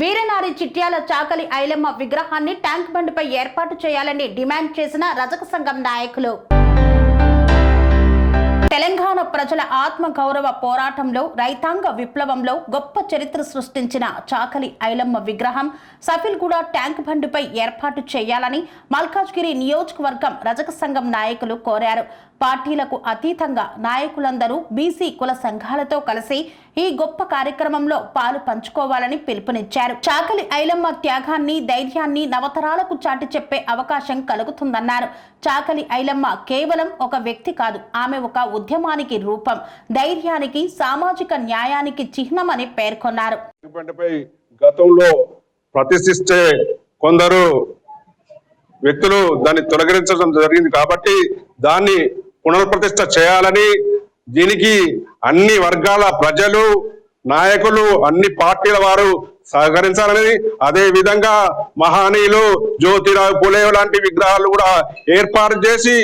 వీరనారి చిట్యాల చాకలి ఐలమ్మ విగ్రహాన్ని ట్యాంక్ బండ్పై ఏర్పాటు చేయాలని డిమాండ్ చేసిన రజక సంఘం నాయకులు. తెలంగాణ ప్రజల ఆత్మ గౌరవ పోరాటంలో రైతాంగ విప్లవంలో గొప్ప చరిత్ర సృష్టించిన చాకలి ఐలమ్మ విగ్రహం సఫిల్గూడ ట్యాంక్ బండ్పై ఏర్పాటు చేయాలని మల్కాజ్గిరి నియోజకవర్గం రజక సంఘం నాయకులు కోరారు. పార్టీలకు అతీతంగా నాయకులందరూ బీసీ కుల సంఘాలతో కలిసి ఈ గొప్ప కార్యక్రమంలో పాలు పంచుకోవాలని పిలుపునిచ్చారు. చాకలి ఐలమ్మ త్యాగాన్ని, ధైర్యాన్ని నవతరాలకు చాటి చెప్పే అవకాశం కలుగుతుందన్నారు. చాకలి ఐలమ్మ కేవలం ఒక వ్యక్తి కాదు, ఆమె ఒక ఉద్యమానికి రూపం, ధైర్యానికి, సామాజిక న్యాయానికి చిహ్నమని పేర్కొన్నారు. గతంలో ప్రతిష్ఠించే కొందరు వ్యక్తులు దాన్ని తొలగించడం జరిగింది కాబట్టి దాన్ని పునర్ప్రతిష్ఠ చేయాలని, దీనికి అన్ని వర్గాల ప్రజలు, నాయకులు, అన్ని పార్టీల వారు సహకరించాలని, అదే విధంగా మహానీయులు జ్యోతిరావు పూలే లాంటి విగ్రహాలు కూడా ఏర్పాటు చేసి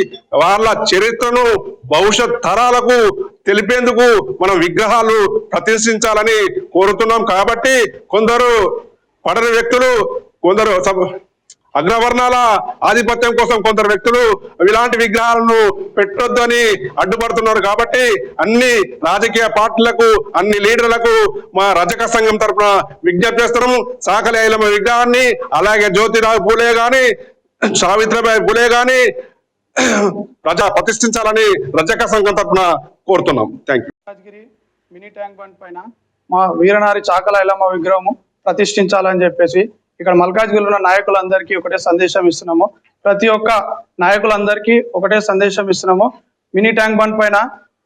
వాళ్ళ చరిత్రను భవిష్యత్ తరాలకు తెలిపేందుకు మనం విగ్రహాలు ప్రతిష్ఠించాలని కోరుతున్నాం. కాబట్టి కొందరు పడని వ్యక్తులు, కొందరు అగ్రవర్ణాల ఆధిపత్యం కోసం కొందరు వ్యక్తులు ఇలాంటి విగ్రహాలను పెట్టొద్దని అడ్డుపడుతున్నారు. కాబట్టి అన్ని రాజకీయ పార్టీలకు, అన్ని లీడర్లకు మా రజక సంఘం తరఫున విజ్ఞప్తి చేస్తున్నాము. చాకలి ఐలమ్మ విగ్రహాన్ని, అలాగే జ్యోతిరావు పూలే గాని, సావిత్రిబాయి పూలే గాని ప్రతిష్ఠించాలని రజక సంఘం తరఫున కోరుతున్నాం. Thank you. Rajgir mini tank bund పైన మా వీరనారి చాకలి ఐలమ్మ విగ్రహము ప్రతిష్ఠించాలని చెప్పేసి ఇక్కడ మల్కాజ్గిరిలో ఉన్న నాయకులందరికీ ఒకటే సందేశం ఇస్తున్నాము. ప్రతి ఒక్క నాయకులందరికీ ఒకటే సందేశం ఇస్తున్నాము. మినీ ట్యాంక్ బండ్ పైన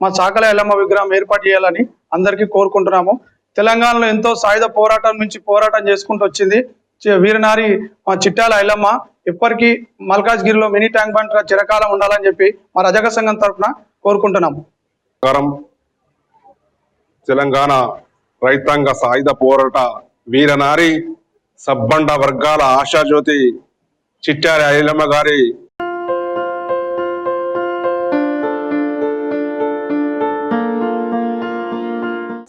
మా చాకలి ఐలమ్మ విగ్రహం ఏర్పాటు చేయాలని అందరికీ కోరుకుంటున్నాము. తెలంగాణలో ఎంతో సాయుధ పోరాటం నుంచి పోరాటం చేసుకుంటూ వచ్చింది వీరనారి మా చిట్యాల ఐలమ్మ. ఇప్పటికీ మల్కాజ్గిరిలో మినీ ట్యాంక్ బండ్ చిరకాలం ఉండాలని చెప్పి మా రజక సంఘం తరఫున కోరుకుంటున్నాము. తెలంగాణ రైతాంగ సాయుధ పోరాట వీరనారి సబ్బండ వర్గాల ఆశాజ్యోతి చిట్యాల ఐలమ్మ గారి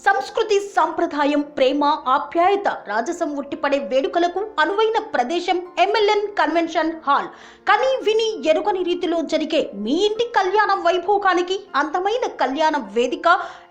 సంస్కృతి, సంప్రదాయం, ప్రేమ, ఆప్యాయత, రాజసం ఉట్టిపడే వేడుకలకు అనువైన ప్రదేశం ఎంఎల్ఎన్ కన్వెన్షన్ హాల్. కని విని ఎరుగని రీతిలో జరిగే మీ ఇంటి కళ్యాణ వైభోగానికి అందమైన కళ్యాణ వేదిక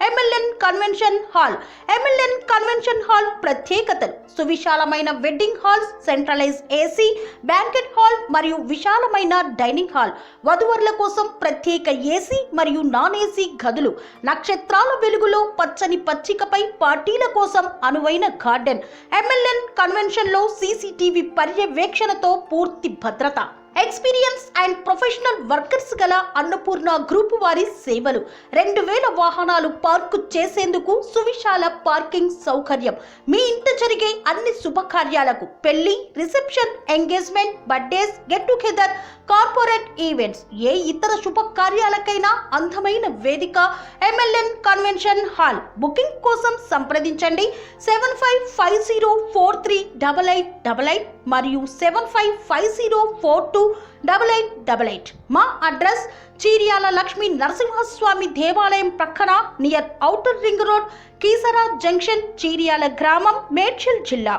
MLN convention hall. MLN convention hall ప్రత్యేకతలు: సువిశాలమైన wedding halls, centralise AC banquet hall మరియు విశాలమైన డైనింగ్ హాల్, వధువరుల కోసం ప్రత్యేక ఏసీ మరియు నాన్ ఏసీ గదులు, నక్షత్రాల వెలుగులో పచ్చని పచ్చికపై పార్టీల కోసం అనువైన గార్డెన్. ఎంఎల్ఎన్ కన్వెన్షన్ లో సీసీటీవీ పర్యవేక్షణతో పూర్తి భద్రత, ఎక్స్పీరియన్స్ అండ్ ప్రొఫెషనల్ వర్కర్స్ గల అన్నపూర్ణ గ్రూప్ వారి సేవలు, 2000 వాహనాలు పార్కు చేసేందుకు సువిశాల పార్కింగ్ సౌకర్యం. మీ ఇంట జరిగే అన్ని శుభకార్యాలకు, పెళ్లి, reception, engagement, birthdays, get together, corporate events, ఏ ఇతర శుభకార్యాలకైనా అందమైన వేదిక ఎంఎల్ఎన్ కన్వెన్షన్ హాల్. బుకింగ్ కోసం సంప్రదించండి 7550438888 మరియు 7550428888. మా అడ్రస్ చీర్యాల లక్ష్మీ నరసింహస్వామి దేవాలయం ప్రక్కన, near outer ring road, Keesara junction, Cheeryal గ్రామం, మేడ్చల్ జిల్లా.